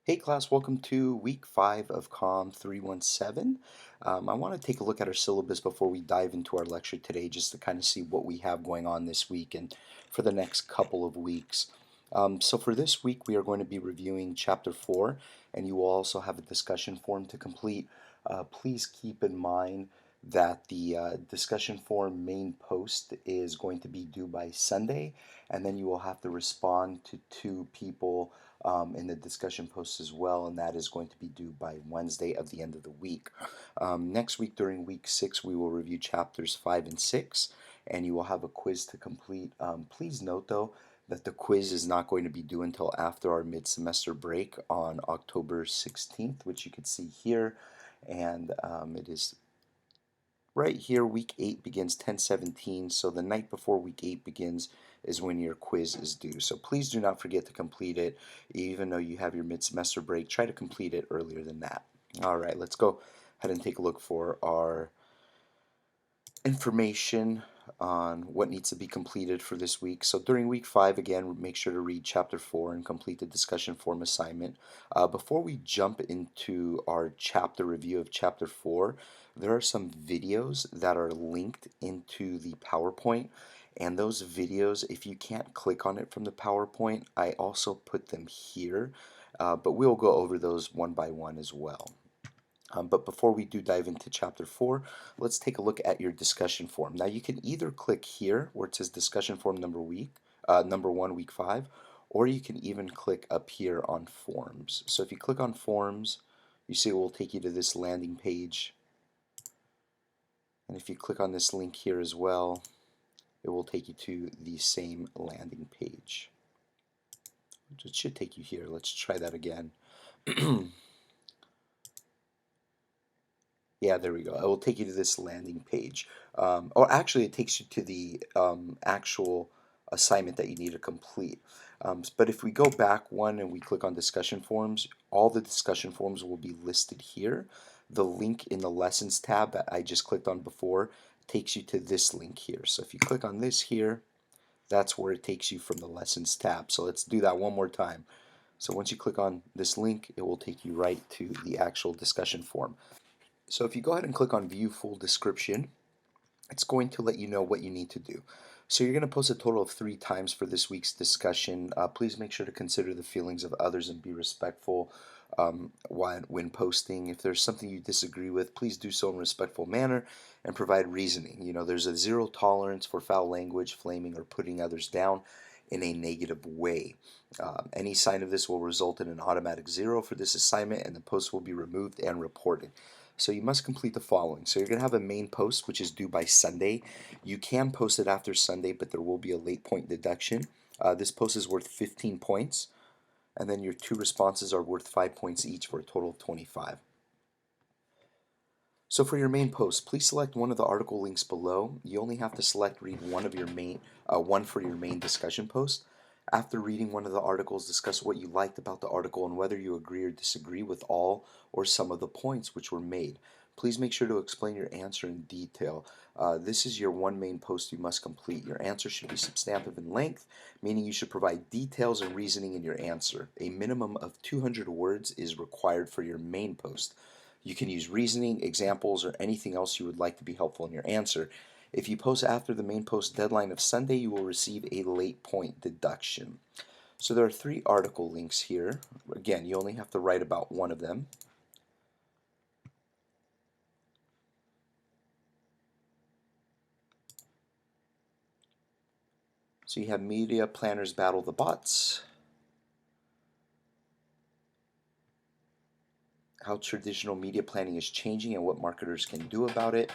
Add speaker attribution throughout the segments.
Speaker 1: Hey class, welcome to week 5 of COMM 317. I want to take a look at our syllabus before we dive into our lecture today, just to kind of see what we have going on this week and for the next couple of weeks. So for this week, we are going to be reviewing Chapter 4, and you will also have a discussion form to complete. Please keep in mind that the discussion form main post is going to be due by Sunday, and then you will have to respond to 2 people in the discussion post as well, and that is going to be due by Wednesday of the end of the week. Next week, during week 6, we will review chapters 5 and 6, and you will have a quiz to complete. Please note, though, that the quiz is not going to be due until after our mid-semester break on October 16th, which you can see here, and it is right here. Week 8 begins 10/17, so the night before week 8 begins is when your quiz is due. So please do not forget to complete it. Even though you have your mid-semester break, try to complete it earlier than that. All right, let's go ahead and take a look for our information on what needs to be completed for this week. So during week 5, again, make sure to read chapter 4 and complete the discussion form assignment. Before we jump into our chapter review of chapter 4, there are some videos that are linked into the PowerPoint. And those videos, if you can't click on it from the PowerPoint, I also put them here. But we'll go over those one by one as well. But before we do dive into chapter 4, let's take a look at your discussion form. Now you can either click here where it says discussion form number 1, week 5, or you can even click up here on forms. So if you click on forms, you see it will take you to this landing page. And if you click on this link here as well, it will take you to the same landing page. It should take you here. Let's try that again. Yeah, there we go. It will take you to this landing page. Or actually, it takes you to the actual assignment that you need to complete. But if we go back one and we click on discussion forms, all the discussion forms will be listed here. The link in the lessons tab that I just clicked on before takes you to this link here. So if you click on this here, that's where it takes you from the lessons tab. So let's do that one more time. So once you click on this link, it will take you right to the actual discussion form. So if you go ahead and click on view full description, it's going to let you know what you need to do. So you're going to post a total of 3 times for this week's discussion. Please make sure to consider the feelings of others and be respectful when posting. If there's something you disagree with, please do so in a respectful manner and provide reasoning. You know, there's a zero tolerance for foul language, flaming, or putting others down in a negative way. Any sign of this will result in an automatic 0 for this assignment, and the post will be removed and reported. So you must complete the following. So you're going to have a main post, which is due by Sunday. You can post it after Sunday, but there will be a late point deduction. This post is worth 15 points, and then your 2 responses are worth 5 points each for a total of 25. So for your main post, please select one of the article links below. You only have to read one for your main discussion post. After reading one of the articles, discuss what you liked about the article and whether you agree or disagree with all or some of the points which were made. Please make sure to explain your answer in detail. This is your one main post you must complete. Your answer should be substantive in length, meaning you should provide details and reasoning in your answer. A minimum of 200 words is required for your main post. You can use reasoning, examples, or anything else you would like to be helpful in your answer. If you post after the main post deadline of Sunday, you will receive a late point deduction. So there are 3 article links here. Again, you only have to write about one of them. So you have Media Planners Battle the Bots, how traditional media planning is changing and what marketers can do about it.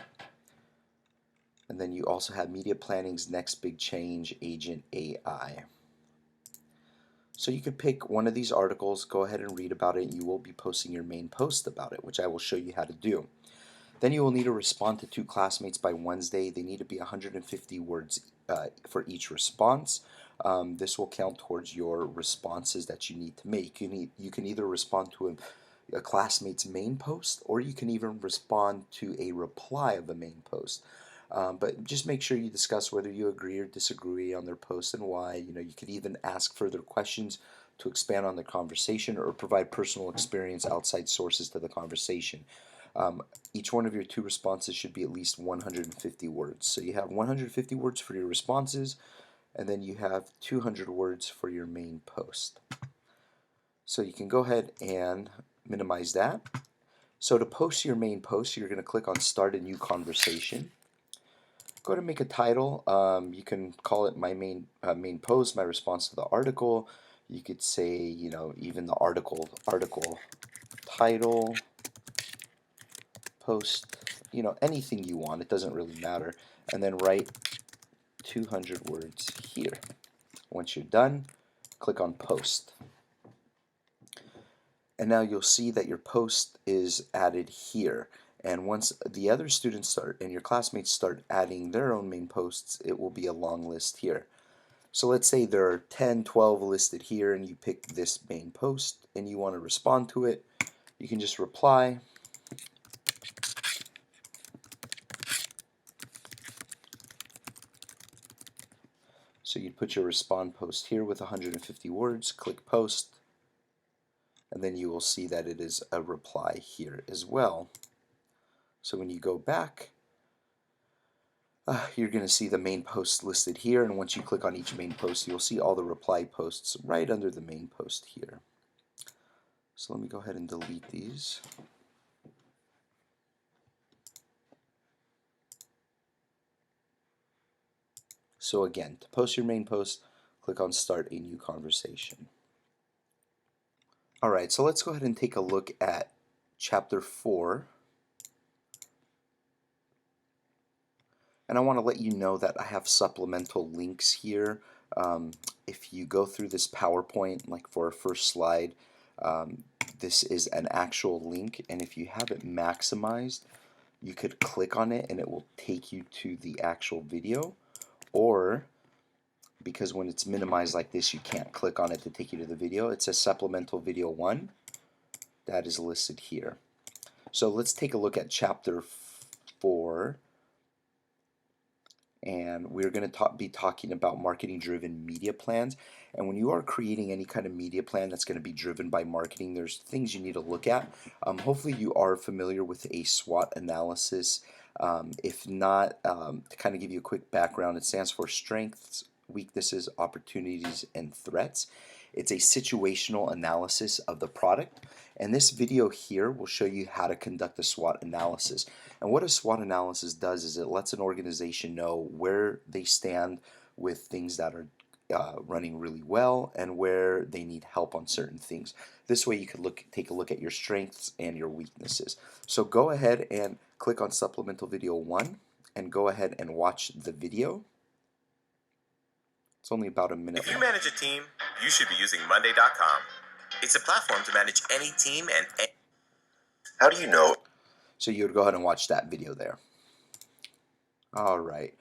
Speaker 1: And then you also have Media Planning's Next Big Change, Agent AI. So you could pick one of these articles, go ahead and read about it, and you will be posting your main post about it, which I will show you how to do. Then you will need to respond to 2 classmates by Wednesday. They need to be 150 words for each response. This will count towards your responses that you need to make. You can either respond to a classmate's main post, or you can even respond to a reply of a main post. But just make sure you discuss whether you agree or disagree on their post and why. You know, you could even ask further questions to expand on the conversation, or provide personal experience outside sources to the conversation. Each one of your 2 responses should be at least 150 words. So you have 150 words for your responses, and then you have 200 words for your main post. So you can go ahead and minimize that. So to post your main post, you're going to click on Start a New Conversation. Go to make a title. You can call it my main post, my response to the article. You could say, even the article title, post, anything you want. It doesn't really matter. And then write 200 words here. Once you're done, click on Post. And now you'll see that your post is added here. And once the other students start and your classmates start adding their own main posts, it will be a long list here. So let's say there are 10, 12 listed here, and you pick this main post and you want to respond to it. You can just reply. So you'd put your respond post here with 150 words, click post, and then you will see that it is a reply here as well. So when you go back, you're going to see the main post listed here, and once you click on each main post, you'll see all the reply posts right under the main post here. So let me go ahead and delete these. So again, to post your main post, click on Start a New Conversation. Alright, so let's go ahead and take a look at Chapter 4. And I want to let you know that I have supplemental links here. If you go through this PowerPoint, like for our first slide, this is an actual link, and if you have it maximized, you could click on it and it will take you to the actual video. Or, because when it's minimized like this, you can't click on it to take you to the video, it says Supplemental Video 1. That is listed here. So let's take a look at Chapter 4. And we're going to be talking about marketing-driven media plans. And when you are creating any kind of media plan that's going to be driven by marketing, there's things you need to look at. Hopefully you are familiar with a SWOT analysis. If not, to kind of give you a quick background, it stands for Strengths, Weaknesses, Opportunities, and Threats. It's a situational analysis of the product. And this video here will show you how to conduct a SWOT analysis. And what a SWOT analysis does is it lets an organization know where they stand with things that are running really well and where they need help on certain things. This way you could take a look at your strengths and your weaknesses. So go ahead and click on Supplemental Video 1 and go ahead and watch the video. It's only about a minute.
Speaker 2: If you manage a team, you should be using Monday.com. It's a platform to manage any team and how do you know?
Speaker 1: So you would go ahead and watch that video there. All right.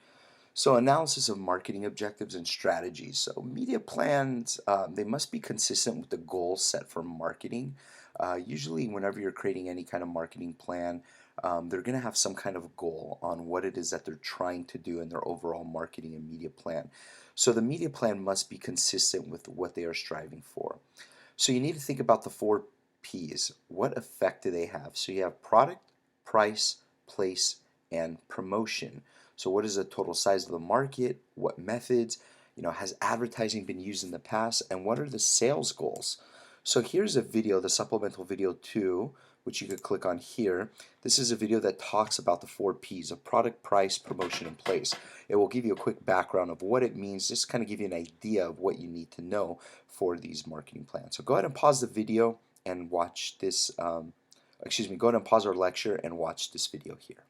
Speaker 1: So analysis of marketing objectives and strategies. So media plans, they must be consistent with the goals set for marketing. Usually whenever you're creating any kind of marketing plan, they're going to have some kind of goal on what it is that they're trying to do in their overall marketing and media plan. So the media plan must be consistent with what they are striving for. So you need to think about the 4 P's. What effect do they have? So you have product, price, place, and promotion. So what is the total size of the market? What methods? Has advertising been used in the past? And what are the sales goals? So here's a video, the supplemental video 2, which you could click on here. This is a video that talks about the 4 P's of product, price, promotion, and place. It will give you a quick background of what it means, just kind of give you an idea of what you need to know for these marketing plans. So go ahead and pause the video and watch this, go ahead and pause our lecture and watch this video here.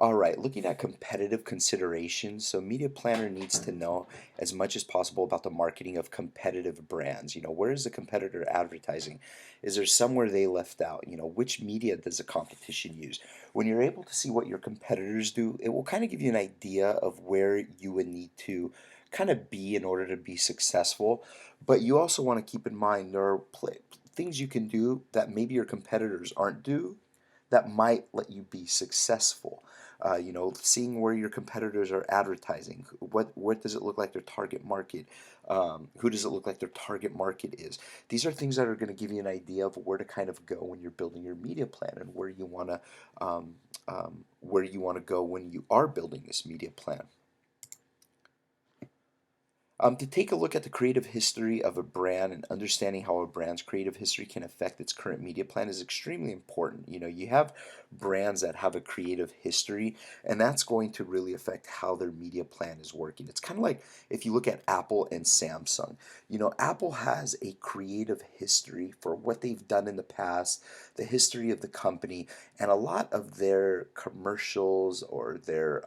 Speaker 1: All right, looking at competitive considerations, so media planner needs to know as much as possible about the marketing of competitive brands. Where is the competitor advertising? Is there somewhere they left out? Which media does the competition use? When you're able to see what your competitors do, it will kind of give you an idea of where you would need to kind of be in order to be successful. But you also want to keep in mind there are things you can do that maybe your competitors aren't doing that might let you be successful. Seeing where your competitors are advertising. What does it look like their target market? Who does it look like their target market is? These are things that are going to give you an idea of where to kind of go when you're building your media plan, and where you want to go when you are building this media plan. To take a look at the creative history of a brand and understanding how a brand's creative history can affect its current media plan is extremely important. You have brands that have a creative history, and that's going to really affect how their media plan is working. It's kind of like if you look at Apple and Samsung. Apple has a creative history for what they've done in the past, the history of the company, and a lot of their commercials or their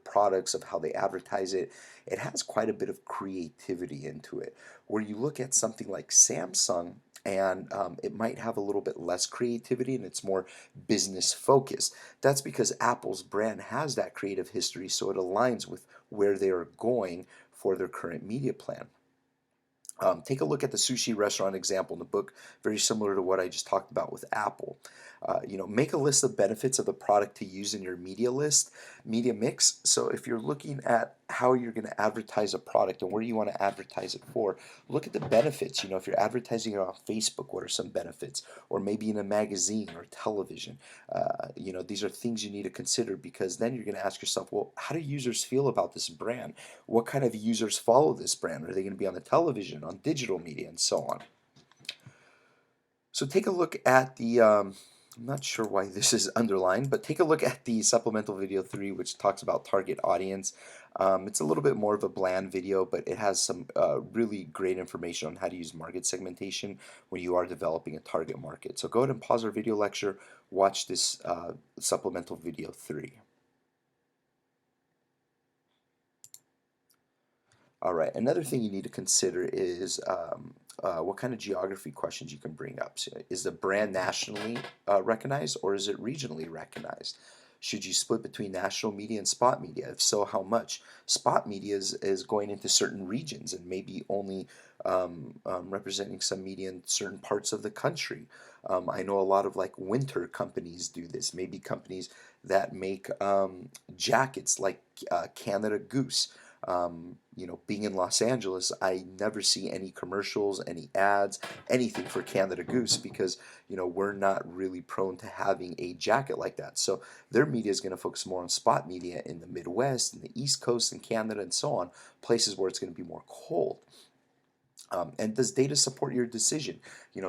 Speaker 1: products of how they advertise it has quite a bit of creativity into it. Where you look at something like Samsung, and it might have a little bit less creativity and it's more business focused. That's because Apple's brand has that creative history, so it aligns with where they are going for their current media plan. Take a look at the sushi restaurant example in the book, very similar to what I just talked about with Apple. Make a list of benefits of the product to use in your media mix. So if you're looking at how you're going to advertise a product and where you want to advertise it for, look at the benefits. If you're advertising it on Facebook, what are some benefits? Or maybe in a magazine or television. These are things you need to consider, because then you're going to ask yourself, well, how do users feel about this brand? What kind of users follow this brand? Are they going to be on the television, on digital media, and so on? So take a look at I'm not sure why this is underlined, but take a look at the supplemental video 3, which talks about target audience. It's a little bit more of a bland video, but it has some really great information on how to use market segmentation when you are developing a target market. So go ahead and pause our video lecture, watch this supplemental video 3. All right, another thing you need to consider is what kind of geography questions you can bring up. So is the brand nationally recognized, or is it regionally recognized? Should you split between national media and spot media? If so, how much? Spot media is going into certain regions and maybe only representing some media in certain parts of the country. I know a lot of like winter companies do this, maybe companies that make jackets like Canada Goose. Being in Los Angeles, I never see any commercials, any ads, anything for Canada Goose, because we're not really prone to having a jacket like that. So their media is going to focus more on spot media in the Midwest, in the East Coast, in Canada, and so on, places where it's going to be more cold. And does data support your decision?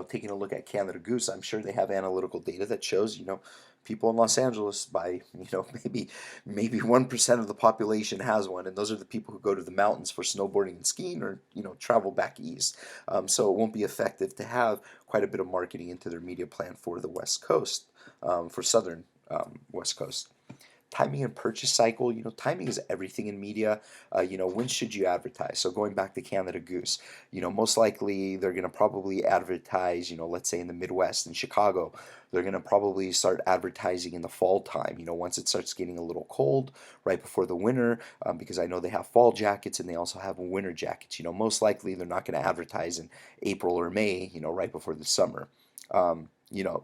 Speaker 1: Taking a look at Canada Goose, I'm sure they have analytical data that shows, people in Los Angeles, by, maybe 1% of the population has one, and those are the people who go to the mountains for snowboarding and skiing, or, travel back east. So it won't be effective to have quite a bit of marketing into their media plan for the West Coast, for Southern West Coast. Timing and purchase cycle. Timing is everything in media. When should you advertise? So going back to Canada Goose, most likely they're going to probably advertise, let's say in the Midwest, in Chicago, they're going to probably start advertising in the fall time, once it starts getting a little cold, right before the winter, because I know they have fall jackets and they also have winter jackets. Most likely they're not going to advertise in April or May, right before the summer.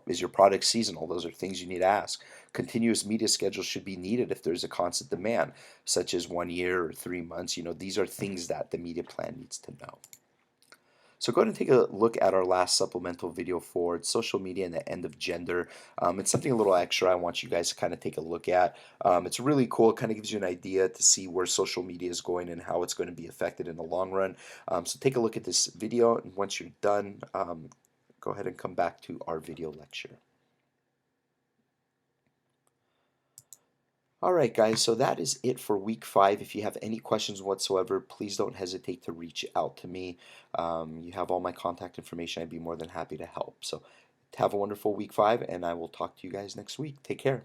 Speaker 1: Is your product seasonal? Those are things you need to ask. Continuous media schedules should be needed if there's a constant demand, such as 1 year or 3 months. These are things that the media plan needs to know. So go ahead and take a look at our last supplemental video for it's social media and the end of gender. It's something a little extra I want you guys to kind of take a look at. It's really cool. It kind of gives you an idea to see where social media is going and how it's going to be affected in the long run. So take a look at this video, and once you're done, go ahead and come back to our video lecture. Alright guys, so that is it for week 5. If you have any questions whatsoever, please don't hesitate to reach out to me. You have all my contact information. I'd be more than happy to help. So have a wonderful week 5, and I will talk to you guys next week. Take care.